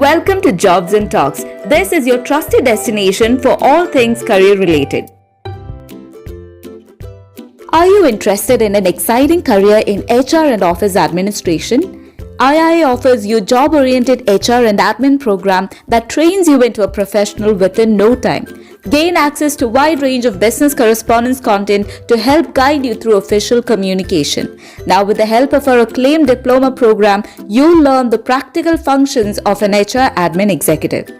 Welcome to Jobs and Talks. This is your trusted destination for all things career related. Are you interested in an exciting career in HR and office administration? IIA offers you job-oriented HR and admin program that trains you into a professional within no time. Gain access to a wide range of business correspondence content to help guide you through official communication. Now, with the help of our acclaimed diploma program, you'll learn the practical functions of an HR admin executive.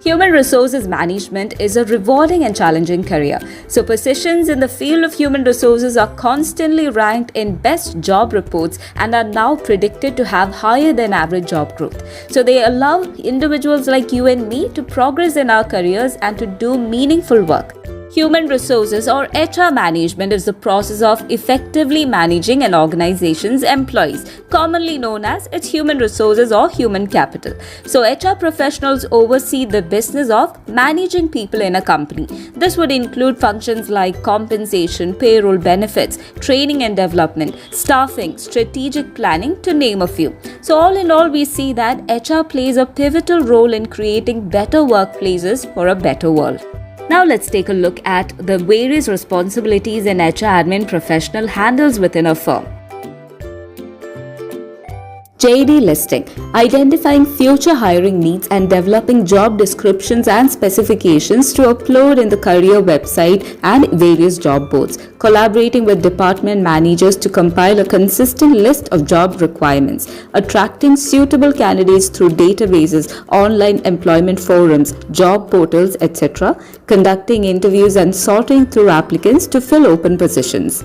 Human resources management is a rewarding and challenging career. So positions in the field of human resources are constantly ranked in best job reports and are now predicted to have higher than average job growth. So they allow individuals like you and me to progress in our careers and to do meaningful work. Human resources or HR management is the process of effectively managing an organization's employees, commonly known as its human resources or human capital. So HR professionals oversee the business of managing people in a company. This would include functions like compensation, payroll, benefits, training and development, staffing, strategic planning, to name a few. So all in all, we see that HR plays a pivotal role in creating better workplaces for a better world. Now let's take a look at the various responsibilities an HR admin professional handles within a firm. JD listing, identifying future hiring needs and developing job descriptions and specifications to upload in the career website and various job boards, collaborating with department managers to compile a consistent list of job requirements, attracting suitable candidates through databases, online employment forums, job portals, etc., conducting interviews and sorting through applicants to fill open positions.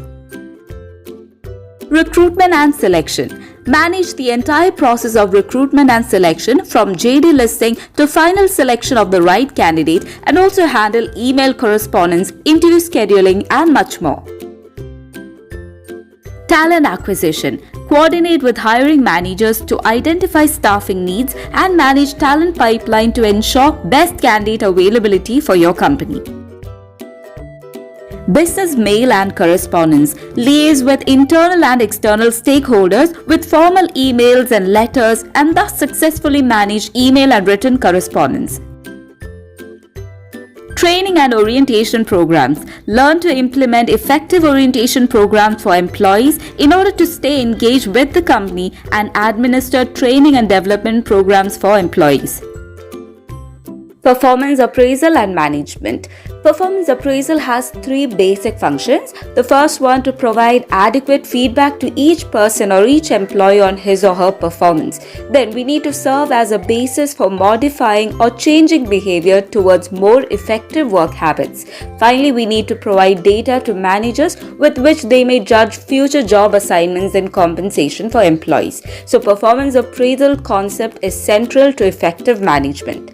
Recruitment and selection. Manage the entire process of recruitment and selection from JD listing to final selection of the right candidate, and also handle email correspondence, interview scheduling and much more. Talent acquisition. Coordinate with hiring managers to identify staffing needs and manage talent pipeline to ensure best candidate availability for your company. Business mail and correspondence. Liaise with internal and external stakeholders with formal emails and letters, and thus successfully manage email and written correspondence. Training and orientation programs. Learn to implement effective orientation programs for employees in order to stay engaged with the company, and administer training and development programs for employees. Performance appraisal and management. Performance appraisal has three basic functions. The first one, to provide adequate feedback to each person or each employee on his or her performance. Then we need to serve as a basis for modifying or changing behavior towards more effective work habits. Finally, we need to provide data to managers with which they may judge future job assignments and compensation for employees. So performance appraisal concept is central to effective management.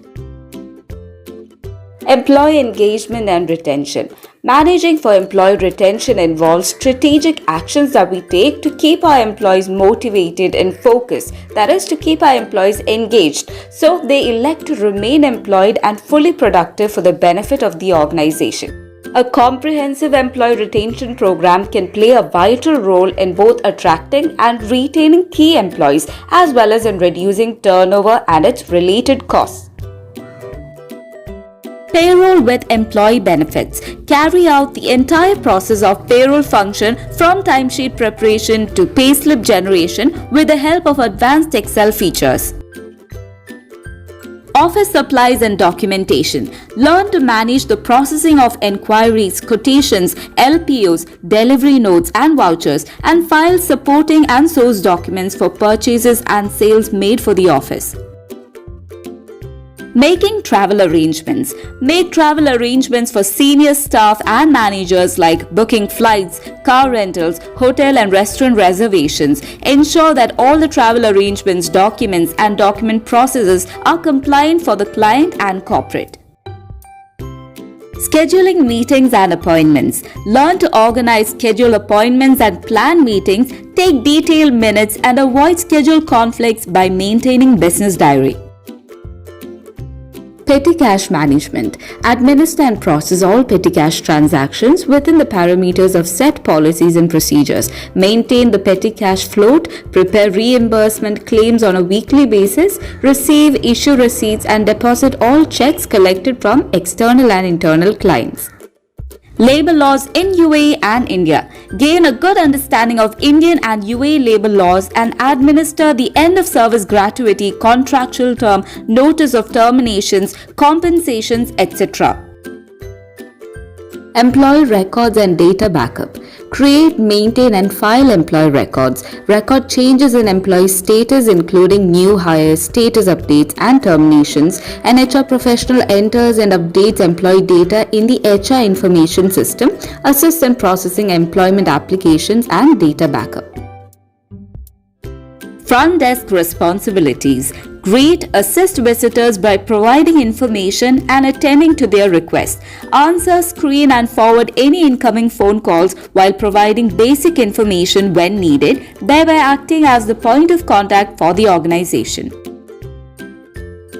Employee engagement and retention. Managing for employee retention involves strategic actions that we take to keep our employees motivated and focused. That is, to keep our employees engaged, so they elect to remain employed and fully productive for the benefit of the organization. A comprehensive employee retention program can play a vital role in both attracting and retaining key employees, as well as in reducing turnover and its related costs. Payroll with employee benefits. Carry out the entire process of payroll function from timesheet preparation to payslip generation with the help of advanced Excel features. Office supplies and documentation. Learn to manage the processing of enquiries, quotations, LPOs, delivery notes and vouchers, and file supporting and source documents for purchases and sales made for the office. Making travel arrangements. Make travel arrangements for senior staff and managers, like booking flights, car rentals, hotel and restaurant reservations. Ensure that all the travel arrangements, documents and document processes are compliant for the client and corporate. Scheduling meetings and appointments. Learn to organize, schedule appointments and plan meetings, take detailed minutes and avoid schedule conflicts by maintaining business diary. Petty cash management. Administer and process all petty cash transactions within the parameters of set policies and procedures. Maintain the petty cash float. Prepare reimbursement claims on a weekly basis. Receive, issue receipts and deposit all checks collected from external and internal clients. Labor laws in UAE and India. Gain a good understanding of Indian and UAE labor laws and administer the end of service gratuity, contractual term, notice of terminations, compensations, etc. Employee records and data backup. Create, maintain and file employee records. Record changes in employee status including new hires, status updates and terminations. An HR professional enters and updates employee data in the HR information system. Assists in processing employment applications and data backup. Front desk responsibilities. Greet, assist visitors by providing information and attending to their requests. Answer, screen and forward any incoming phone calls while providing basic information when needed, thereby acting as the point of contact for the organization.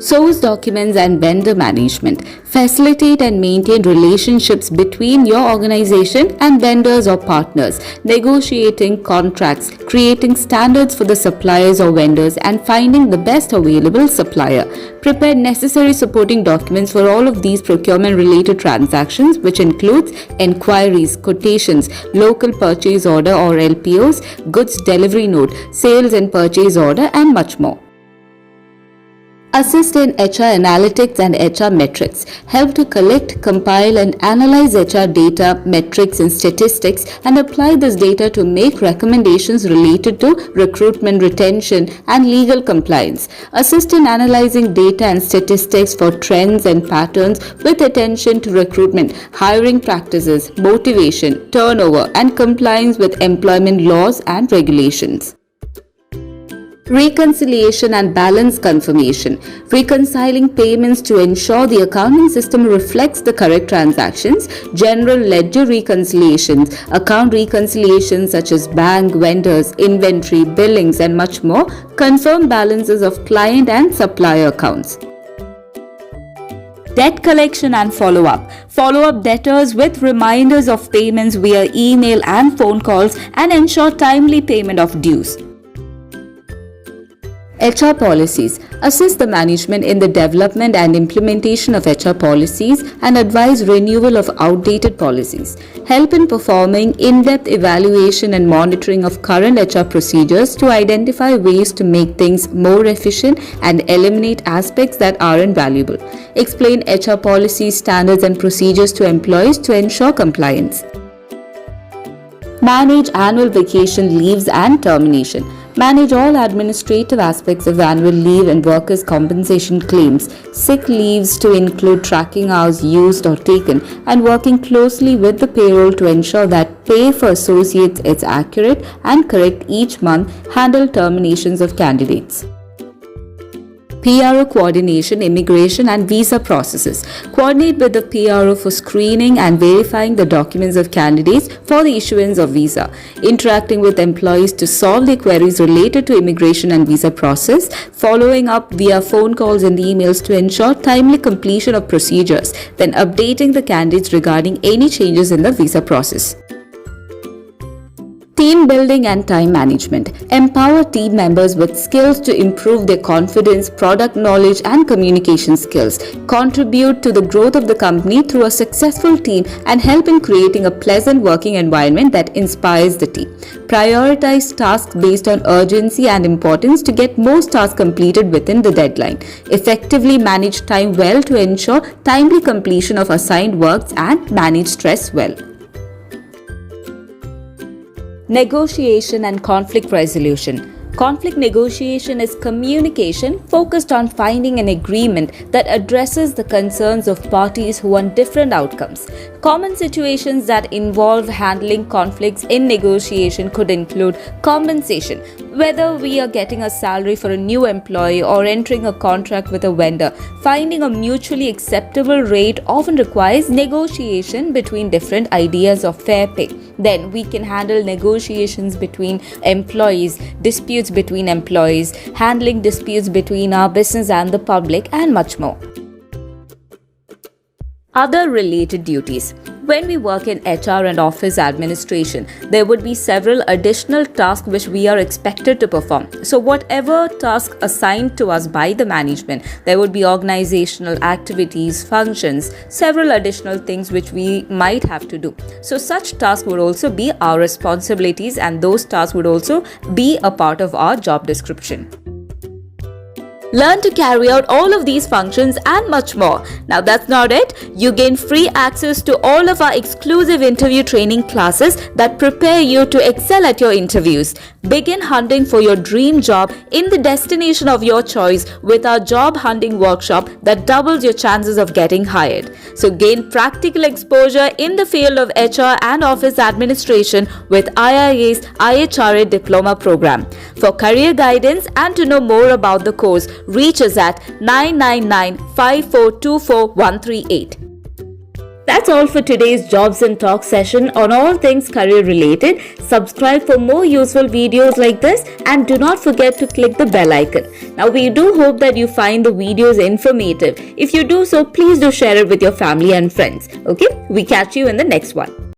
Source documents and vendor management. Facilitate and maintain relationships between your organization and vendors or partners, negotiating contracts, creating standards for the suppliers or vendors, and finding the best available supplier. Prepare necessary supporting documents for all of these procurement-related transactions, which includes enquiries, quotations, local purchase order or LPOs, goods delivery note, sales and purchase order, and much more. Assist in HR analytics and HR metrics. Help to collect, compile and analyze HR data, metrics and statistics and apply this data to make recommendations related to recruitment, retention and legal compliance. Assist in analyzing data and statistics for trends and patterns with attention to recruitment, hiring practices, motivation, turnover and compliance with employment laws and regulations. Reconciliation and balance confirmation. Reconciling payments to ensure the accounting system reflects the correct transactions. General ledger reconciliations. Account reconciliations such as bank, vendors, inventory, billings and much more. Confirm balances of client and supplier accounts. Debt collection and follow-up. Follow up debtors with reminders of payments via email and phone calls and ensure timely payment of dues. HR policies. Assist the management in the development and implementation of HR policies and advise renewal of outdated policies. Help in performing in-depth evaluation and monitoring of current HR procedures to identify ways to make things more efficient and eliminate aspects that aren't valuable. Explain HR policies, standards and procedures to employees to ensure compliance. Manage annual vacation leaves and termination. Manage all administrative aspects of annual leave and workers' compensation claims, sick leaves to include tracking hours used or taken, and working closely with the payroll to ensure that pay for associates is accurate and correct each month. Handle terminations of candidates. PRO coordination, immigration and visa processes. Coordinate with the PRO for screening and verifying the documents of candidates for the issuance of visa. Interacting with employees to solve the queries related to immigration and visa process. Following up via phone calls and emails to ensure timely completion of procedures. Then updating the candidates regarding any changes in the visa process. Team building and time management. Empower team members with skills to improve their confidence, product knowledge and communication skills. Contribute to the growth of the company through a successful team and help in creating a pleasant working environment that inspires the team. Prioritize tasks based on urgency and importance to get most tasks completed within the deadline. Effectively manage time well to ensure timely completion of assigned works and manage stress well. Negotiation and conflict resolution. Conflict negotiation is communication focused on finding an agreement that addresses the concerns of parties who want different outcomes. Common situations that involve handling conflicts in negotiation could include compensation, whether we are getting a salary for a new employee or entering a contract with a vendor. Finding a mutually acceptable rate often requires negotiation between different ideas of fair pay. Then we can handle negotiations between employees, disputes between employees, handling disputes between our business and the public, and much more. Other related duties. When we work in HR and office administration, there would be several additional tasks which we are expected to perform. So whatever task assigned to us by the management, there would be organizational activities, functions, several additional things which we might have to do. So such tasks would also be our responsibilities, and those tasks would also be a part of our job description. Learn to carry out all of these functions and much more. Now that's not it. You gain free access to all of our exclusive interview training classes that prepare you to excel at your interviews. Begin hunting for your dream job in the destination of your choice with our job hunting workshop that doubles your chances of getting hired. So gain practical exposure in the field of HR and office administration with IIA's IHRA Diploma Program. For career guidance and to know more about the course, reach us at 999-5424-138. That's all for today's Jobs and Talk session on all things career related. Subscribe for more useful videos like this and do not forget to click the bell icon. Now we do hope that you find the videos informative. If you do so, please do share it with your family and friends. Okay, we catch you in the next one.